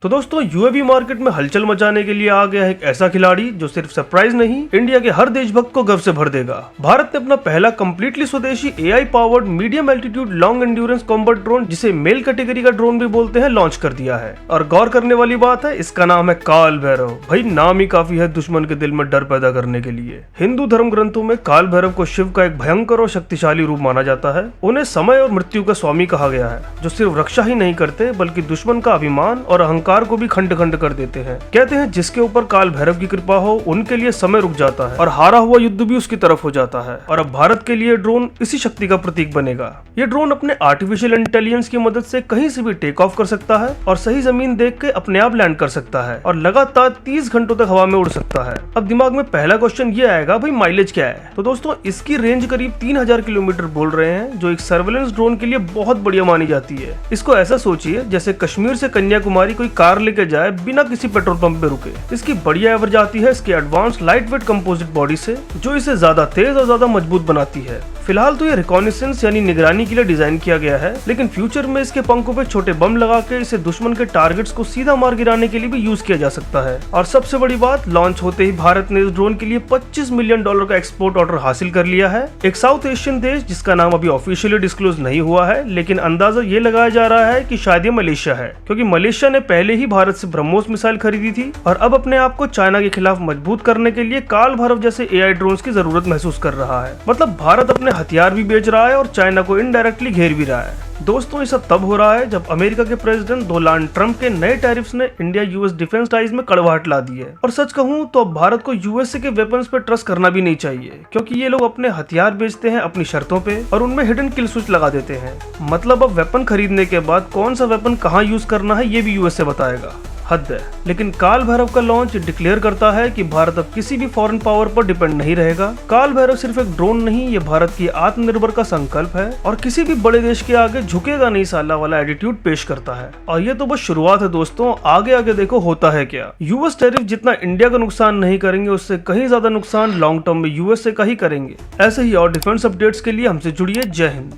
तो दोस्तों UAV market में हलचल मचाने के लिए आ गया है एक ऐसा खिलाड़ी जो सिर्फ सरप्राइज नहीं, इंडिया के हर देशभक्त को गर्व से भर देगा। भारत ने अपना पहला कंप्लीटली स्वदेशी AI powered medium altitude long endurance combat drone, जिसे मेल कैटेगरी का ड्रोन भी बोलते हैं, लॉन्च कर दिया है। और गौर करने वाली बात है, इसका नाम है काल भैरव। भाई नाम ही काफी है दुश्मन के दिल में डर पैदा करने के लिए। हिंदू धर्म ग्रंथों में काल भैरव को शिव का एक भयंकर और शक्तिशाली रूप माना जाता है। उन्हें समय और मृत्यु का स्वामी कहा गया है, जो सिर्फ रक्षा ही नहीं करते बल्कि दुश्मन का अभिमान और अहंकार को भी खंड खंड कर देते हैं। कहते हैं जिसके ऊपर काल भैरव की कृपा हो उनके लिए समय रुक जाता है और हारा हुआ युद्ध भी उसकी तरफ हो जाता है। और अब भारत के लिए ड्रोन इसी शक्ति का प्रतीक बनेगा। ये ड्रोन अपने आर्टिफिशियल इंटेलिजेंस की मदद से कहीं से भी टेक ऑफ कर सकता है और सही जमीन देख के अपने आप लैंड कर सकता है और लगातार 30 घंटों तक हवा में उड़ सकता है। अब दिमाग में पहला क्वेश्चन ये आएगा, भाई माइलेज क्या है? तो दोस्तों इसकी रेंज करीब 3000 किलोमीटर बोल रहे हैं, जो एक सर्वेलेंस ड्रोन के लिए बहुत बढ़िया मानी जाती है। इसको ऐसा सोचिए जैसे कश्मीर से कन्याकुमारी कोई कार लेके जाए बिना किसी पेट्रोल पंप पे रुके। इसकी बढ़िया एवरेज आती है इसके advance light weight composite body से, जो इसे ज्यादा तेज और ज्यादा मजबूत बनाती है। फिलहाल तो ये रिकॉनिसेंस यानी निगरानी के लिए डिजाइन किया गया है, लेकिन फ्यूचर में इसके पंखों पे छोटे बम लगा के इसे दुश्मन के टारगेट्स को सीधा मार गिराने के लिए भी यूज किया जा सकता है। और सबसे बड़ी बात, लॉन्च होते ही भारत ने इस ड्रोन के लिए $25 मिलियन का एक्सपोर्ट ऑर्डर हासिल कर लिया है। एक साउथ एशियन देश जिसका नाम अभी ऑफिशियली डिस्क्लोज नहीं हुआ है, लेकिन अंदाजा ये लगाया जा रहा है कि शायद ये मलेशिया है, क्योंकि मलेशिया ने पहले ही भारत से ब्रह्मोस मिसाइल खरीदी थी और अब अपने आप को चाइना के खिलाफ मजबूत करने के लिए काल भैरव जैसे एआई ड्रोन्स की जरूरत महसूस कर रहा है। मतलब भारत अपने हथियार भी बेच रहा है और चाइना को इनडायरेक्टली घेर भी रहा है। दोस्तों ये सब तब हो रहा है जब अमेरिका के प्रेसिडेंट डोनाल्ड ट्रंप के नए टैरिफ्स ने इंडिया यूएस डिफेंस टाइज में कड़वाहट ला दी है। और सच कहूं तो अब भारत को यूएसए के वेपन्स पे ट्रस्ट करना भी नहीं चाहिए, क्योंकि ये लोग अपने हथियार बेचते हैं अपनी शर्तों पे और उनमें हिडन किल स्विच लगा देते हैं। मतलब अब वेपन खरीदने के बाद कौन सा वेपन कहाँ यूज करना है ये भी यूएसए बताएगा। हद है। लेकिन काल भैरव का लॉन्च डिक्लेयर करता है कि भारत अब किसी भी फॉरेन पावर पर डिपेंड नहीं रहेगा। काल भैरव सिर्फ एक ड्रोन नहीं, ये भारत की आत्मनिर्भर का संकल्प है और किसी भी बड़े देश के आगे झुकेगा नहीं साला वाला एटीट्यूड पेश करता है। और ये तो बस शुरुआत है दोस्तों, आगे आगे देखो होता है क्या। यूएस टैरिफ जितना इंडिया का नुकसान नहीं करेंगे, उससे कहीं ज्यादा नुकसान लॉन्ग टर्म में यूएसए का ही करेंगे। ऐसे ही और डिफेंस अपडेट्स के लिए हमसे जुड़िए। जय हिंद।